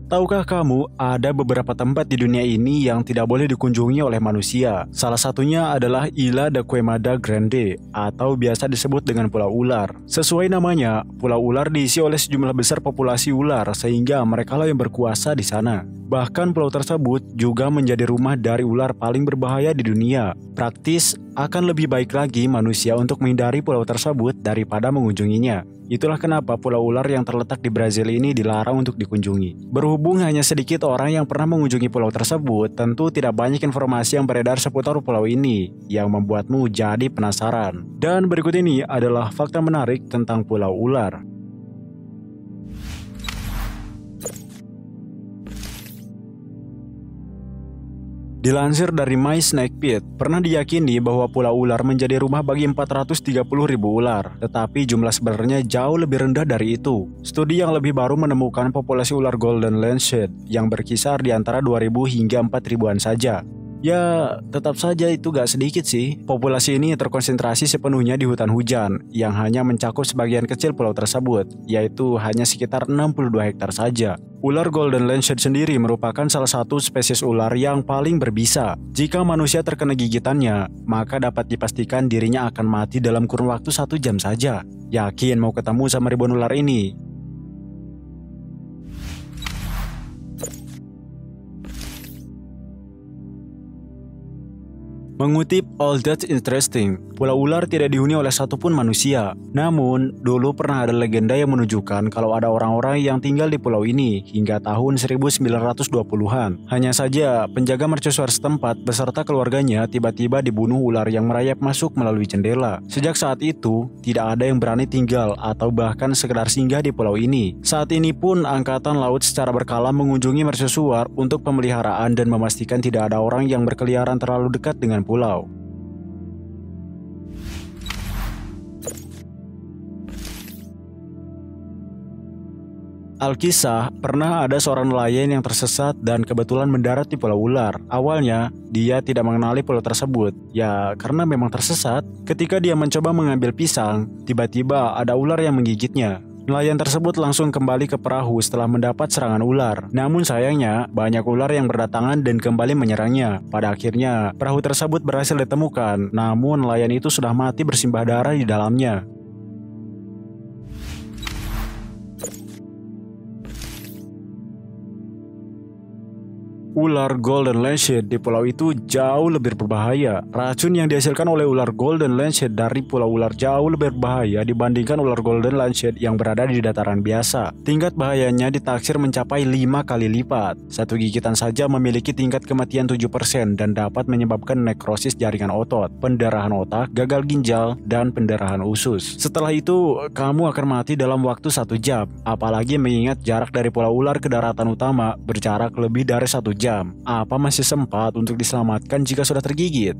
Tahukah kamu, ada beberapa tempat di dunia ini yang tidak boleh dikunjungi oleh manusia. Salah satunya adalah Ilha da Queimada Grande, atau biasa disebut dengan Pulau Ular. Sesuai namanya, Pulau Ular diisi oleh sejumlah besar populasi ular, sehingga mereka lah yang berkuasa di sana. Bahkan pulau tersebut juga menjadi rumah dari ular paling berbahaya di dunia. Praktis, akan lebih baik lagi manusia untuk menghindari pulau tersebut daripada mengunjunginya. Itulah kenapa pulau ular yang terletak di Brazil ini dilarang untuk dikunjungi. Berhubung hanya sedikit orang yang pernah mengunjungi pulau tersebut, tentu tidak banyak informasi yang beredar seputar pulau ini yang membuatmu jadi penasaran. Dan berikut ini adalah fakta menarik tentang pulau ular. Dilansir dari My Snake Pit, pernah diyakini bahwa Pulau Ular menjadi rumah bagi 430.000 ular, tetapi jumlah sebenarnya jauh lebih rendah dari itu. Studi yang lebih baru menemukan populasi ular Golden Lancet yang berkisar di antara 2.000 hingga 4.000-an saja. Ya, tetap saja itu gak sedikit sih. Populasi ini terkonsentrasi sepenuhnya di hutan hujan, yang hanya mencakup sebagian kecil pulau tersebut, yaitu hanya sekitar 62 hektar saja. Ular Golden Lancet sendiri merupakan salah satu spesies ular yang paling berbisa. Jika manusia terkena gigitannya, maka dapat dipastikan dirinya akan mati dalam kurun waktu 1 jam saja. Yakin mau ketemu sama ribuan ular ini? Mengutip All That's Interesting, Pulau Ular tidak dihuni oleh satupun manusia. Namun, dulu pernah ada legenda yang menunjukkan kalau ada orang-orang yang tinggal di pulau ini hingga tahun 1920-an. Hanya saja, penjaga mercusuar setempat beserta keluarganya tiba-tiba dibunuh ular yang merayap masuk melalui jendela. Sejak saat itu, tidak ada yang berani tinggal atau bahkan sekedar singgah di pulau ini. Saat ini pun, Angkatan Laut secara berkala mengunjungi mercusuar untuk pemeliharaan dan memastikan tidak ada orang yang berkeliaran terlalu dekat dengan pulau. Alkisah, pernah ada seorang nelayan yang tersesat dan kebetulan mendarat di Pulau Ular. Awalnya, dia tidak mengenali pulau tersebut. Ya, karena memang tersesat. Ketika dia mencoba mengambil pisang, tiba-tiba ada ular yang menggigitnya. Nelayan tersebut langsung kembali ke perahu setelah mendapat serangan ular. Namun sayangnya, banyak ular yang berdatangan dan kembali menyerangnya. Pada akhirnya, perahu tersebut berhasil ditemukan, namun nelayan itu sudah mati bersimbah darah di dalamnya. Ular Golden Lancet di pulau itu jauh lebih berbahaya. Racun yang dihasilkan oleh ular Golden Lancet dari pulau ular jauh lebih berbahaya dibandingkan ular Golden Lancet yang berada di dataran biasa. Tingkat bahayanya ditaksir mencapai 5 kali lipat. Satu gigitan saja memiliki tingkat kematian 7% dan dapat menyebabkan nekrosis jaringan otot, pendarahan otak, gagal ginjal, dan pendarahan usus. Setelah itu, kamu akan mati dalam waktu 1 jam. Apalagi mengingat jarak dari pulau ular ke daratan utama berjarak lebih dari 1 jam. Apa masih sempat untuk diselamatkan jika sudah tergigit?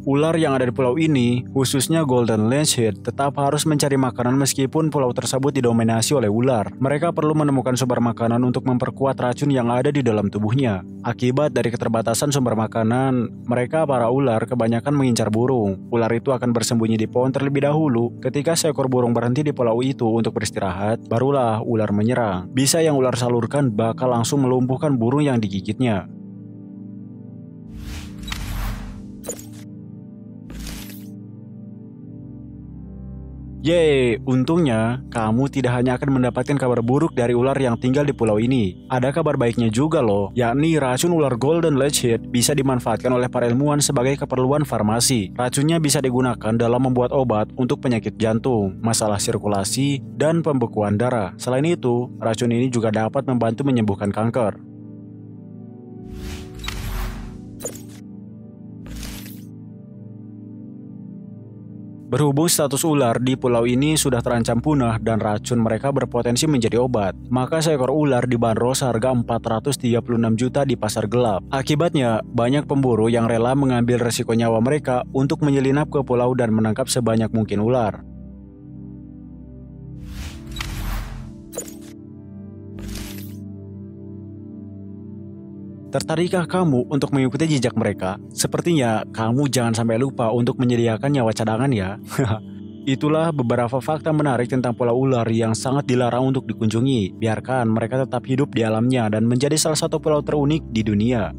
Ular yang ada di pulau ini, khususnya Golden Lancet, tetap harus mencari makanan meskipun pulau tersebut didominasi oleh ular. Mereka perlu menemukan sumber makanan untuk memperkuat racun yang ada di dalam tubuhnya. Akibat dari keterbatasan sumber makanan, para ular kebanyakan mengincar burung. Ular itu akan bersembunyi di pohon terlebih dahulu. Ketika seekor burung berhenti di pulau itu untuk beristirahat, barulah ular menyerang. Bisa yang ular salurkan bakal langsung melumpuhkan burung yang digigitnya. Yeay, untungnya kamu tidak hanya akan mendapatkan kabar buruk dari ular yang tinggal di pulau ini. Ada kabar baiknya juga loh, yakni racun ular Golden Lancet bisa dimanfaatkan oleh para ilmuwan sebagai keperluan farmasi. Racunnya bisa digunakan dalam membuat obat untuk penyakit jantung, masalah sirkulasi, dan pembekuan darah. Selain itu, racun ini juga dapat membantu menyembuhkan kanker. Berhubung status ular di pulau ini sudah terancam punah dan racun mereka berpotensi menjadi obat, maka seekor ular dibanderol seharga 436 juta di pasar gelap. Akibatnya, banyak pemburu yang rela mengambil resiko nyawa mereka untuk menyelinap ke pulau dan menangkap sebanyak mungkin ular. Tertarikkah kamu untuk mengikuti jejak mereka? Sepertinya kamu jangan sampai lupa untuk menyediakan nyawa cadangan ya. Itulah beberapa fakta menarik tentang pulau ular yang sangat dilarang untuk dikunjungi. Biarkan mereka tetap hidup di alamnya dan menjadi salah satu pulau terunik di dunia.